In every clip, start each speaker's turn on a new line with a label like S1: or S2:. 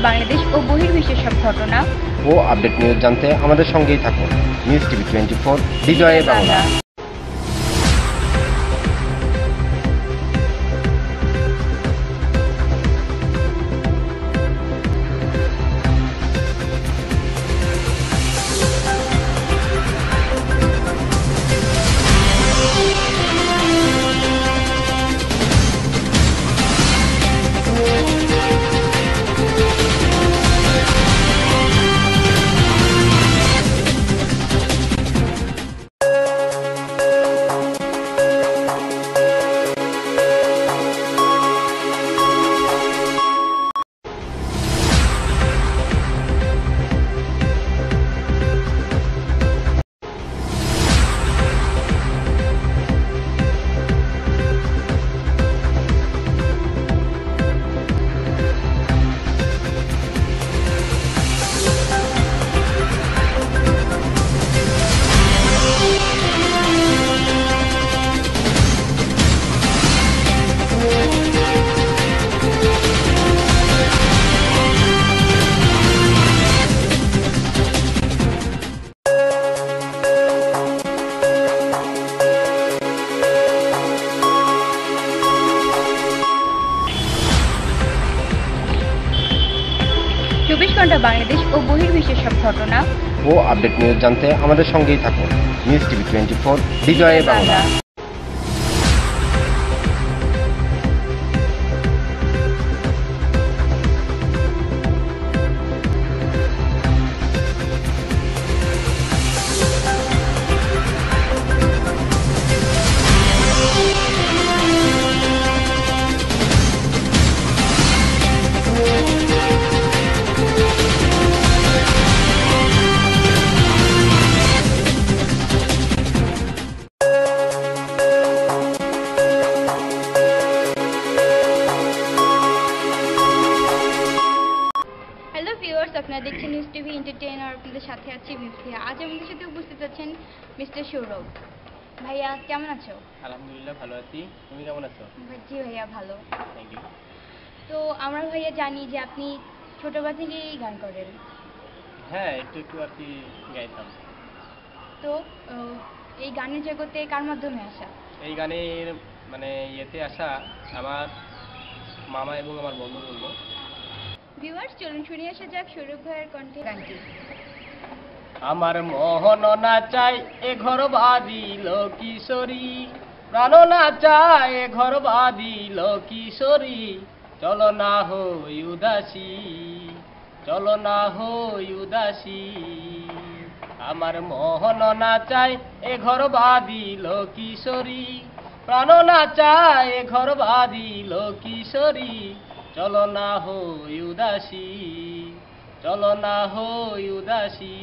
S1: বাংলাদেশ ও বহির্বিশ্বের সব ঘটনা
S2: ও update news জানতে আমাদের সঙ্গেই থাকুন। নিউজ টিভি 24 বিজয় বাংলা।
S1: চব্বিশ ঘন্টা বাংলাদেশ ও বহির্বিশ্বের সব ঘটনা
S2: ও আপডেট নিউজ জানতে আমাদের সঙ্গেই থাকুন। নিউজ টিভি 24 বিজয় বাংলা।
S1: আপনারা দেখছেন নিউজ টিভি এন্টারটেইনার, আপনাদের সাথে আছি মিফিয়া। আজ আমাদের সাথে উপস্থিত আছেন মিস্টার সৌরভ। ভাইয়া কেমন আছো?
S2: আলহামদুলিল্লাহ ভালো আছি, তুমি কেমন আছো?
S1: জি ভাইয়া ভালো।
S2: Thank you.
S1: তো আমরা ভাইয়া জানি যে আপনি ছোটবেলা থেকেই গান করেন।
S2: হ্যাঁ, একটু একটু আর কি গাইতাম।
S1: তো এই গানের জগতে কার মাধ্যমে আসা?
S2: এই গানের মানে ইয়েতে আসা আমার মামা এবং আমার বন্ধু বললো।
S1: ভিউয়ার্স, চলুন শুনে আসা যাক সৌরভ ভাইয়ের কণ্ঠে গানটি।
S2: আমার মোহন না চাই এ ঘর বাঁধিল কিশোরী, প্রাণ না চায় এ ঘর বাঁধিল কিশোরী, চলো না হই উদাসী, চলো না হই উদাসী। আমার মোহন না চাই এ ঘর বাঁধিল কিশোরী, প্রাণ না চায় এ ঘর বাঁধিল কিশোরী, চলো না হই উদাসী, চলো না হই উদাসী।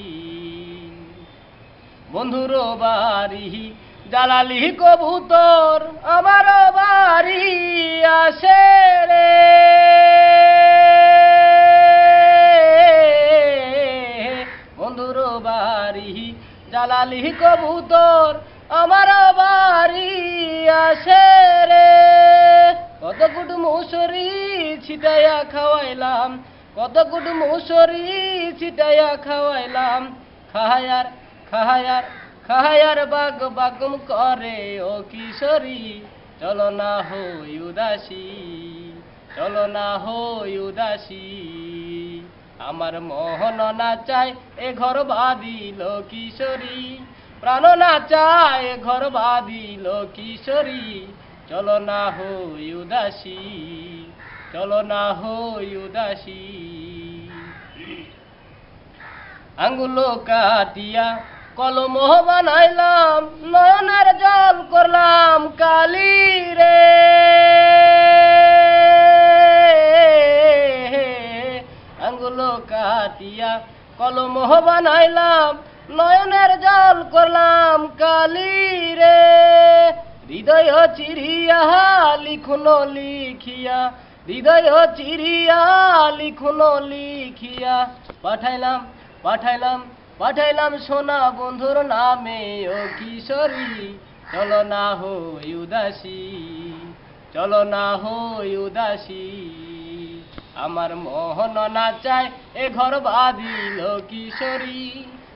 S2: বন্ধুর বাড়ি জ্বালালি কবুতর, আমার বাড়ি আসে রে, বন্ধুর বাড়ি জ্বালালি কবুতর, আমার বাড়ি আসে রে। কত গুড মুসরি ছিটাইয়া খাওয়াইলাম, কত গুড মুসরি ছিটাইয়া খাওয়াইলাম, খাহায়ার খাহায়ার খাহায়ার বাগ বাগম করে ও কিশোরী, চলো না হই উদাসী, চলো না হই উদাসী। আমার মোহন না চায় এ ঘর বাঁধিল কিশোরী, প্রাণ না চায় এ ঘর বাঁধিল কিশোরী, চলো না হই উদাসী, চলো না হই উদাসী। আঙ্গুল কাটিয়া কলম বানাইলাম, নয়নের জল করলাম কালি রে, আঙ্গুল কাটিয়া কলম বানাইলাম, নয়নের জল করলাম কালি রে। হৃদয় চিরিয়া লিখুন লিখিয়া, হৃদয় চিরিয়া লিখুন লিখিয়া, পাঠাইলাম পাঠাইলাম পাঠাইলাম সোনা বন্ধুর নামে ও কিশোরী, চলো না হই উদাসী, চলো না হই উদাসী। আমার মোহন না চায় এ ঘর বাঁধিল কিশোরী,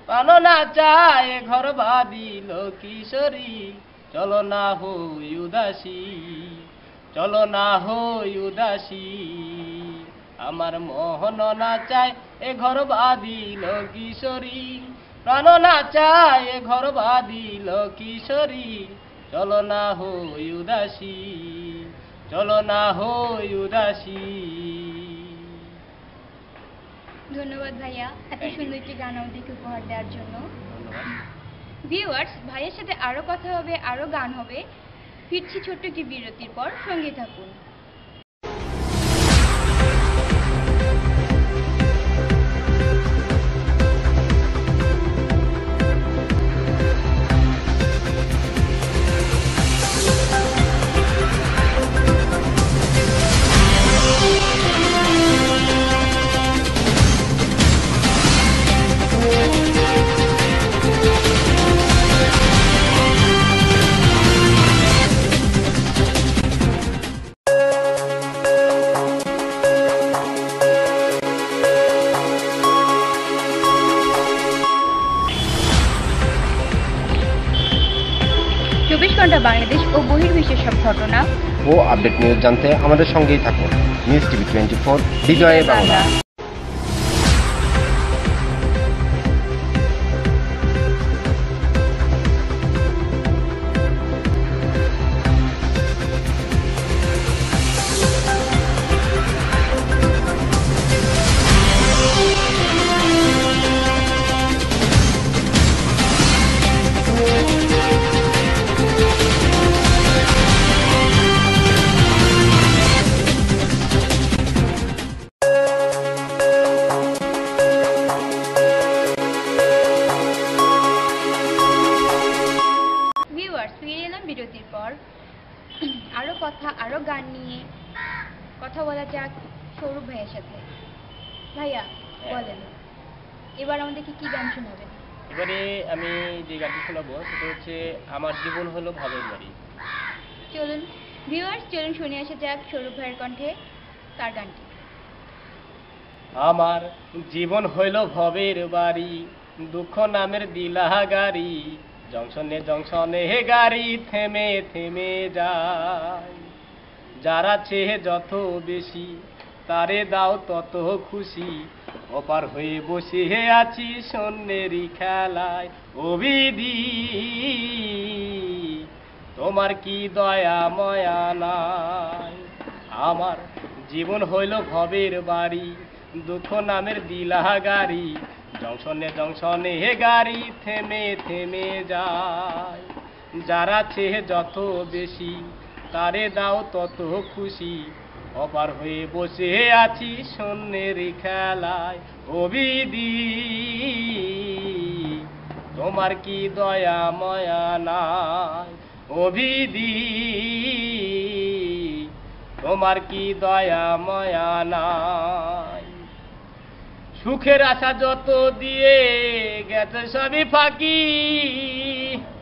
S2: প্রাণ না চায় এ ঘর বাঁধিল কিশোরী, চলো না হই উদাসী, চলো না হই উদাসী। আমার মোহন না চায় এ ঘর বাঁধিল কিশোরী, প্রাণ না চায় এ ঘর বাঁধিল কিশোরী, চলো না হই উদাসী, চলো না হই উদাসী।
S1: ধন্যবাদ ভাইয়া এত
S2: Thank you.
S1: সুন্দর একটি গান আমাদেরকে উপহার দেওয়ার জন্য।
S2: ধন্যবাদ।
S1: ভিউয়ার্স, ভাইয়ের সাথে আরো কথা হবে, আরো গান হবে। ফিরছি ছোট্ট একটি বিরতির পর, সঙ্গে থাকুন। চব্বিশ ঘন্টা বাংলাদেশ ও বহির্বিশ্বের সব ঘটনা
S3: ও আপডেট নিউজ জানতে আমাদের সঙ্গেই থাকুন। নিউজ টিভি 24 বিজয় বাংলা।
S1: ভিউয়ার্স, ফিরে এলাম বিরতির পর। আরো কথা, আরো গান নিয়ে কথা বলা যাক সৌরভ ভাইয়ের সাথে। ভাইয়া বলেন, এবার আমাদেরকে কি গান শোনাবেন?
S2: এবারে আমি যে গানটি শোনাবো সেটা হচ্ছে আমার জীবন হলো ভবের বাড়ি।
S1: চলুন ভিউয়ার্স, চলুন শুনে আসা যাক সৌরভ ভাইয়ের কণ্ঠে তার গানটি।
S2: আমার জীবন হইল ভবের বাড়ি, দুঃখ নামের দিলা গাড়ি, জংশনে জংশনে গাড়ি থেমে থেমে যায়। যারা চেয়ে যত বেশি তারে দাও তত খুশি, অপার হয়ে বসে আছি সন্ন্যেরই খেলায়। অবিধি তোমার কি দয়া ময়া নাই, আমার জীবন হইল ভবের বাড়ি, দুঃখ নামের দিলা গাড়ি, জংশনে জংশনে গাড়ি থেমে থেমে যায়। যারা চেয়ে যত বেশি তারে দাও তত খুশি, অপার হয়ে বসে আছি সন্ন্যেরই খেলায়। অবিধি তোমার কি দয়া ময়া নাই, অবিধি তোমার কি দয়া ময়া নাই। সুখের আশা যত দিয়ে গেছে সবই ফাঁকি,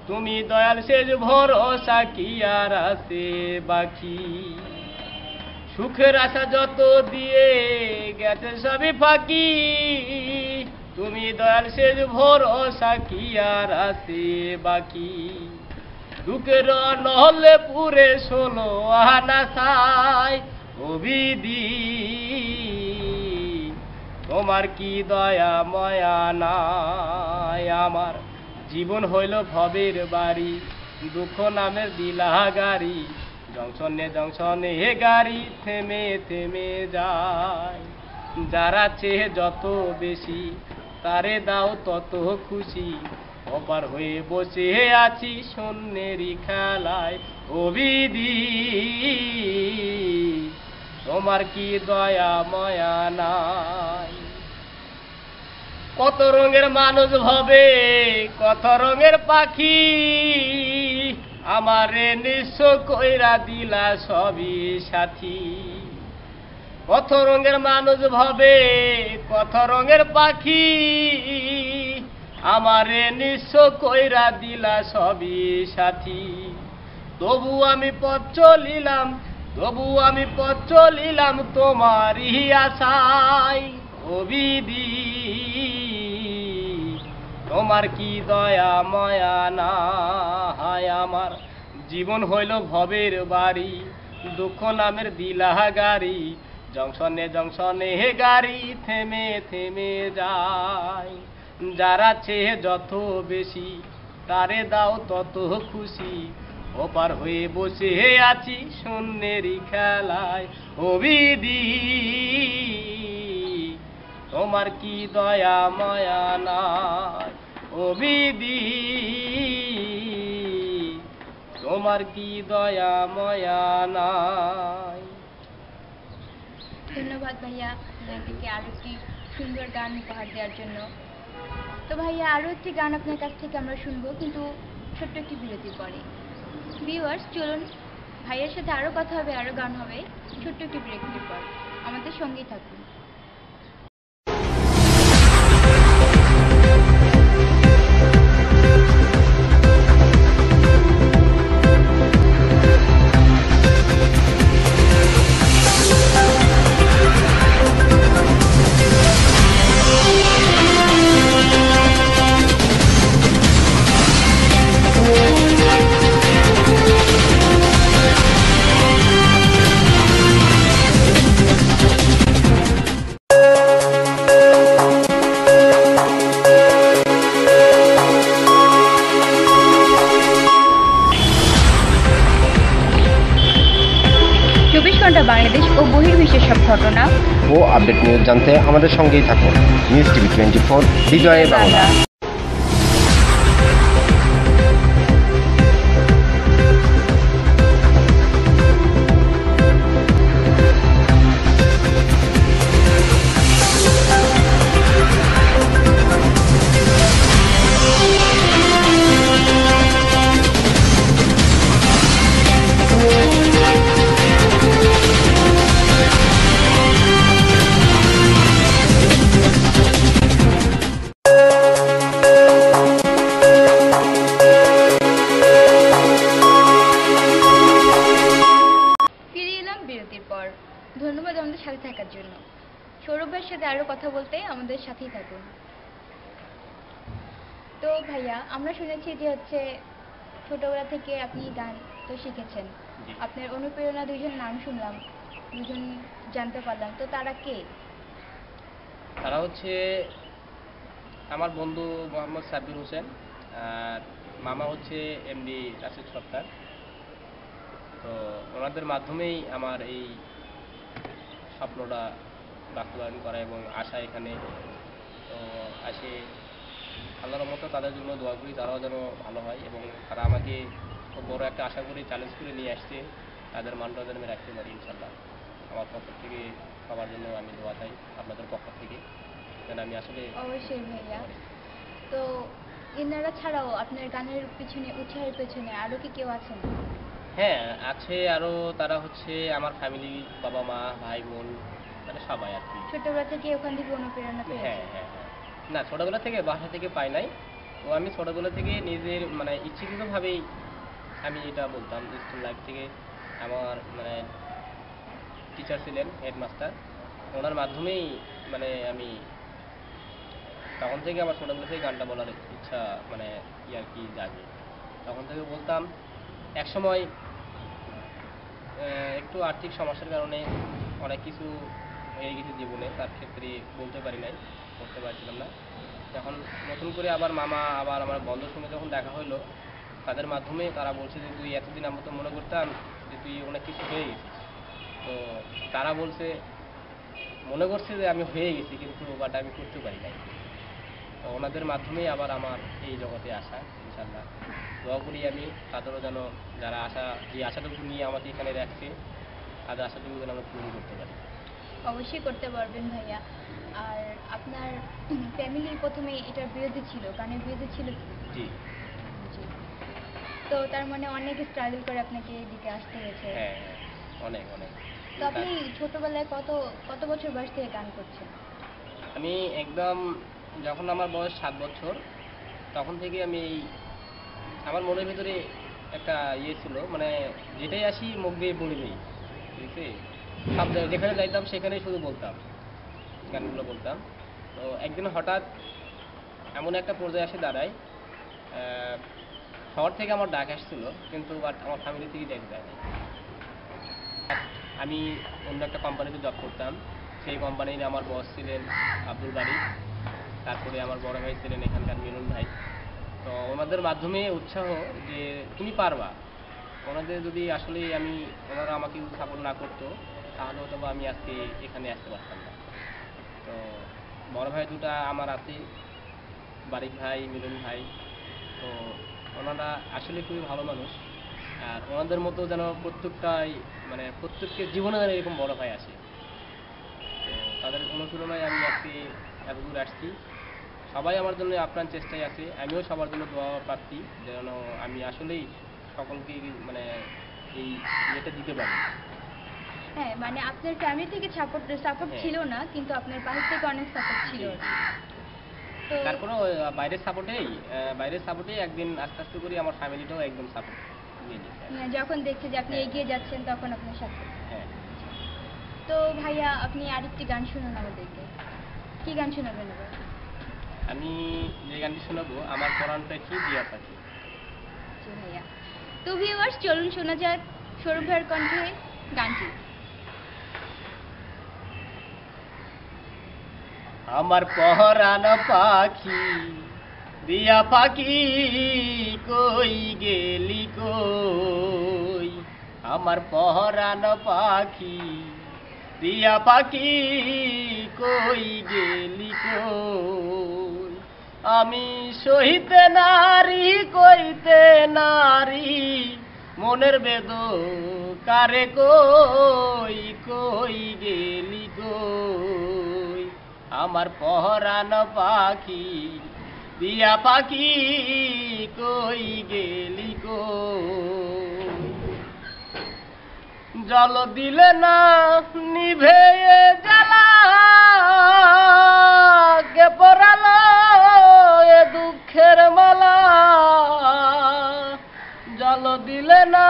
S2: তুমি দয়াল শেষ ভরসা কি আর আছে বাকি। সুখের আশা যত দিয়ে গেছে সবই ফাঁকি, তুমি দয়াল শেষ ভরসা কি আর আছে বাকি। দুঃখের নহলে পুরে 16 আনা সাই। অবিধি তোমার কি দয়া ময়া নাই, আমার জীবন হইল ভবের বাড়ি, দুঃখ নামের দিলা গাড়ি, জংশনে জংশনে গাড়ি থেমে থেমে যায়। যারা চেয়ে যত বেশি তারে দাও তত খুশি, অপার হয়ে বসে আছি সন্ন্যেরই খেলায়। অবিধি তোমার কি দয়া ময়া নাই। কত রঙের মানুষ ভবে কত রঙের পাখি, আমারে নিঃস্ব কইরা দিলা সবই সাথী। কত রঙের মানুষ ভবে কত রঙের পাখি, আমারে নিঃস্ব কইরা দিলা সবই সাথী। তবু আমি পথ চলিলাম তবু আমি পথ চলিলাম তোমারই আশায় ও বিধি, তোমার কি দয়া মায়া না হায় আমার জীবন হইল ভবের বাড়ি, দুঃখ নামের দিলা গাড়ি, জংশনে জংশনে গাড়ি থেমে থেমে যায়। যারা চেয়ে যত বেশি তারে দাও তত খুশি, ওপার হয়ে বসে আছি শূন্যেরই খেলায় ও বিধি, তোমার কি দয়া মায়া নাই ও বিধি, তোমার কি দয়া মায়া নাই।
S1: ধন্যবাদ ভাইয়া আপনাদেরকে আরো একটি সুন্দর গান উপহার দেওয়ার জন্য। তো ভাইয়া আরো একটি গান আপনার কাছ থেকে আমরা শুনবো, কিন্তু ছোট্ট একটি বিরতির পরে। ভিউয়ার্স, চলুন ভাইয়ের সাথে আরো কথা হবে, আরো গান হবে ছোট্ট একটি বিরতির পর। আমাদের সঙ্গেই থাকুন। বাংলাদেশ ও বহির্বিশ্বের সব ঘটনা
S3: ও আপডেট নিউজ জানতে আমাদের সঙ্গেই থাকুন। নিউজ টিভি 24 হৃদয়ে বাংলা।
S1: ধন্যবাদ আমাদের সাথে থাকার জন্য। সৌরভ ভাইয়ের সাথে আরো কথা বলতে আমাদের সাথেই থাকুন। তো ভাইয়া, আমরা শুনেছি যে হচ্ছে ছোটবেলা থেকে আপনি গান তো শিখেছেন। আপনার অনুপ্রেরণা দুইজন নাম শুনলাম, দুজন জানতে পারলাম, তো তারা কে?
S2: তারা হচ্ছে আমার বন্ধু মোহাম্মদ সাব্বির হোসেন, আর মামা হচ্ছে এমডি রাশিদ সরকার। তো ওনাদের মাধ্যমেই আমার এই স্বপ্নটা বাস্তবায়ন করা এবং আসা এখানে। তো আসে আল্লাহর মতো তাদের জন্য দোয়া করি, তারাও যেন ভালো হয় এবং তারা আমাকে খুব বড় একটা আশা করি চ্যালেঞ্জ করে নিয়ে আসছে, তাদের মানটা যেন আমি রাখতে পারি ইনশাল্লাহ। আমার পক্ষ থেকে সবার জন্য আমি দোয়া চাই, আপনাদের পক্ষ থেকে যেন আমি আসলে।
S1: অবশ্যই ভাইয়া। তো এনারা ছাড়াও আপনার গানের পিছনে, উৎসাহের পেছনে আরো কি কেউ আছেন?
S2: হ্যাঁ আছে, আরও তারা হচ্ছে আমার ফ্যামিলি, বাবা মা ভাই বোন, মানে সবাই আর কি।
S1: ছোটবেলা থেকে ওখান থেকে অনুপ্রেরণা পেয়েছেন?
S2: হ্যাঁ হ্যাঁ হ্যাঁ, না ছোটবেলা থেকে বাসা থেকে পাই নাই। তো আমি ছোটবেলা থেকে নিজের মানে ইচ্ছাকৃতভাবেই আমি এটা বলতাম যে স্কুল লাইফ থেকে আমার মানে টিচার ছিলেন হেডমাস্টার, ওনার মাধ্যমেই মানে আমি তখন থেকে আমার ছোটবেলা থেকে গানটা বলার ইচ্ছা মানে আর কি জাগে। তখন থেকে বলতাম। একসময় একটু আর্থিক সমস্যার কারণে অনেক কিছু হয়ে গেছে জীবনে, তার ক্ষেত্রে বলতে পারি নাই, করতে পারছিলাম না। যখন নতুন করে আবার মামা আবার আমার বন্ধুর সঙ্গে যখন দেখা হলো, তাদের মাধ্যমে তারা বলছে যে তুই এতদিন আমরা তো মনে করতাম যে তুই অনেক কিছু হয়ে গেছিস। তো তারা বলছে মনে করছে যে আমি হয়ে গেছি, কিন্তু বাট আমি করতে পারি নাই। তো ওনাদের মাধ্যমেই আবার আমার এই জগতে আসা ইনশাল্লাহ। দোয়া করি আমি তাদেরও যেন, যারা আশা যে আশাটুকু নিয়ে আমাকে এখানে রাখছে, তাদের আশাটুকু যেন আমরা পূরণ করতে পারি।
S1: অবশ্যই করতে পারবেন ভাইয়া। আর আপনার ফ্যামিলি প্রথমে এটার বিরোধী ছিল, গানের বিরোধী ছিল?
S2: জি
S1: জি। তো তার মানে অনেক স্ট্রাগল করে আপনাকে এদিকে আসতে হয়েছে?
S2: হ্যাঁ অনেক অনেক।
S1: তো আপনি ছোটবেলায় কত কত বছর বয়স থেকে গান করছেন?
S2: আমি একদম যখন আমার বয়স 7 বছর তখন থেকে আমি আমার মনের ভিতরে একটা ইয়ে ছিল, মানে যেটাই আসি মুখ দিয়ে বলে দিই। ঠিক আছে, সব জায়গায় যেখানে যাইতাম সেখানেই শুধু বলতাম, গানগুলো বলতাম। তো একদিন হঠাৎ এমন একটা পর্যায়ে এসে দাঁড়ায়, শহর থেকে আমার ডাক আসছিল, কিন্তু বাট আমার ফ্যামিলি থেকে ডাক দেয়নি। আমি অন্য একটা কোম্পানিতে জব করতাম, সেই কোম্পানির আমার বস ছিলেন আব্দুল বাড়ি, তারপরে আমার বড় ভাই ছিলেন এখানকার মিলন ভাই। তো ওনাদের মাধ্যমে উৎসাহ যে তুমি পারবা, ওনাদের যদি আসলে ওনারা আমাকে যদি সাপোর্ট না করতো তাহলে হয়তো বা আমি আজকে এখানে আসতে পারতাম না। তো বড় ভাই দুটা আমার আছে, বারিক ভাই, মিলন ভাই। তো ওনারা আসলে খুবই ভালো মানুষ, আর ওনাদের মতো যেন প্রত্যেকের জীবনে যেন এরকম বড় ভাই আসে। তো তাদের অনুপ্রেরণায় আমি আজকে এত দূর আসছি। সবাই আমার জন্য আপ্রাণ চেষ্টায় আছে, আমিও সবার জন্য দোয়া প্রার্থী যেন আমি আসলেই সকলকে এই ইয়েটা দিতে পারি।
S1: হ্যাঁ, মানে আপনার ফ্যামিলি থেকে সাপোর্ট
S2: হ্যাঁ।
S1: ছিল না, কিন্তু আপনার বাহির থেকে অনেক সাপোর্ট ছিল। তো
S2: তারপরে বাইরের সাপোর্টেই একদিন আস্তে আস্তে করে আমার ফ্যামিলিটাও একদম সাপোর্ট নিয়ে নিয়েছে।
S1: যখন দেখছে যে আপনি
S2: হ্যাঁ।
S1: এগিয়ে যাচ্ছেন তখন আপনার সাথে।
S2: হ্যাঁ,
S1: তো ভাইয়া, আপনি আরেকটি গান শুনুন আমাদেরকে। কি গান শোনাবেন এবার?
S2: আমি যে গানটি শোনাবো, আমার পরাণটা কি দিয়া পাখি।
S1: জি ভাইয়া। তো ভিউয়ার্স, চলুন শোনা যাক সৌরভ ভাইয়ের কণ্ঠে গানটি।
S2: আমার পরাণ পাখি দিয়া পাখি কই গেলি কই, আমার পরাণ পাখি দিয়া পাখি কই গেলি কই, আমি সহিতে নারী কইতে নারী মনের বেদ কারে কই কই গেলি কই, আমার পরাণ পাখি দিয়া পাখি কই গেলি কই, জল দিলে না নিভে জ্বালা কে পরালো এ দুঃখের মালা, জল দিলে না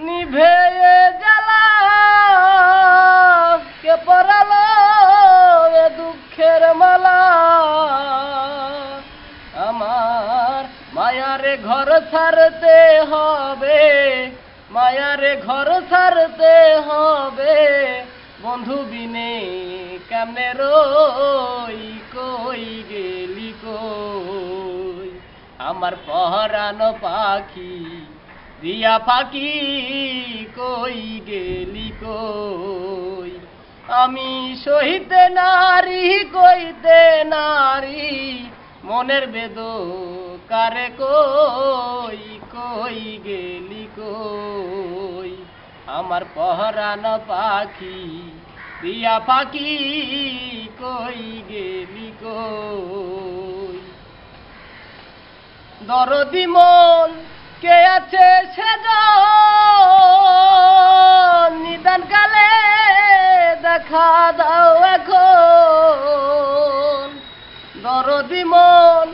S2: নিভে জ্বালা কে পরালো এ দুঃখের মালা, আমার মায়ারে ঘর ছাড়তে হবে, মায়ারে ঘর ছাড়তে হবে, বন্ধু বিনে কেমনে রই কই গেলি কই, আমার পরাণ পাখি দিয়া পাখি কই গেলি কই, আমি সহিতে নারী কইতে নারী মনের বেদ কারে কই কই গেলি কই, আমার পরাণ পাখি দিয়া পাখি কই গেলি কই, দরদি মন কে আছে সেজন, নিদান কালে দেখা দাও এখন, দরদি মন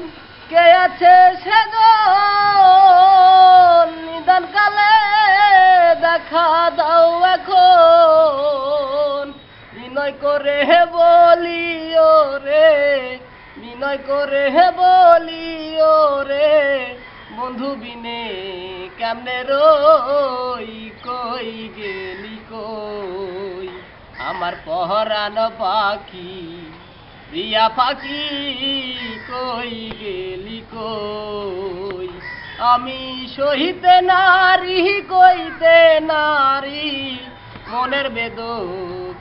S2: কে আছে সেজন, নিদান কালে দেখা দাও এখন, বিনয় করে বলিও রে, বিনয় করে বলিও রে, বন্ধু বিনে কেমনে রই কই গেলি কই, আমার পরাণ পাখি দিয়া পাখি কই গেলি কই, আমি সহিতে নারী কইতে নারী মনের বেদ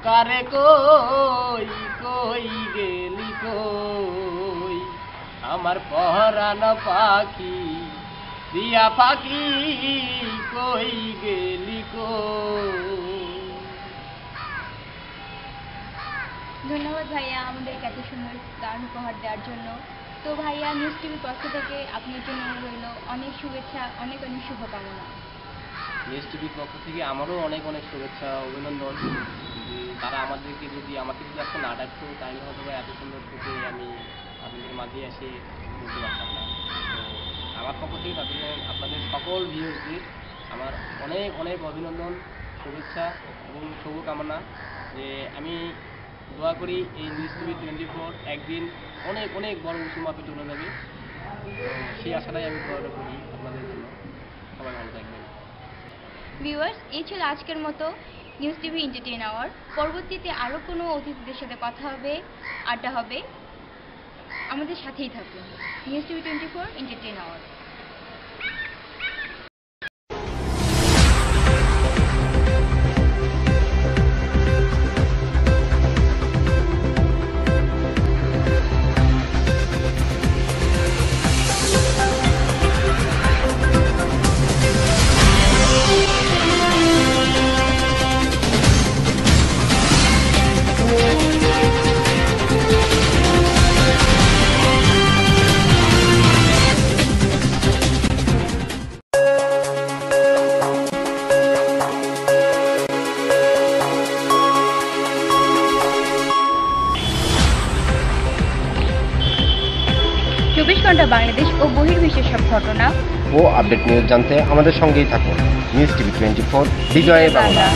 S2: কারে কই কই গেলি কই, আমার পরাণ পাখি দিয়া পাখি কই গেলি কই।
S1: ধন্যবাদ ভাইয়া আমাদেরকে এত সুন্দর গান উপহার দেওয়ার জন্য। তো ভাইয়া, নিউজ টিভির পক্ষ থেকে আপনার জন্য রইল অনেক শুভেচ্ছা, অনেক অনেক শুভকামনা।
S2: নিউজ টিভির পক্ষ থেকে আমারও অনেক অনেক শুভেচ্ছা, অভিনন্দন। তারা আমাকে যদি আজকে না ডাকতো তাহলে হয়তো এত সুন্দর থেকে আমি আপনাদের মাঝে এসে বলতে পারতাম না। তো আমার পক্ষ থেকে আপনাদের সকল ভিউয়ার্সদের আমার অনেক অনেক অভিনন্দন, শুভেচ্ছা এবং শুভকামনা যে আমি দোয়া করি এই নিউজ টিভি 24 একদিন অনেক অনেক বড় উঁচু মাপে চলে যাবে। সেই আশাটাই আমি দোয়াটা করি আপনাদের জন্য। সবাই ভালো থাকবেন।
S1: ভিউয়ার্স, এই ছিল আজকের মতো নিউজ টিভি এন্টারটেইন আওয়ার। পরবর্তীতে আরও কোনো অতিথিদের সাথে কথা হবে, আড্ডা হবে। আমাদের সাথেই থাকুন। News TV 24 entertain hour. চব্বিশ ঘন্টা বাংলাদেশ ও বহির্বিশ্বের সব ঘটনা
S3: ও আপডেট নিউজ জানতে আমাদের সঙ্গেই থাকুন। নিউজ টিভি 24 বিজয় বাংলা।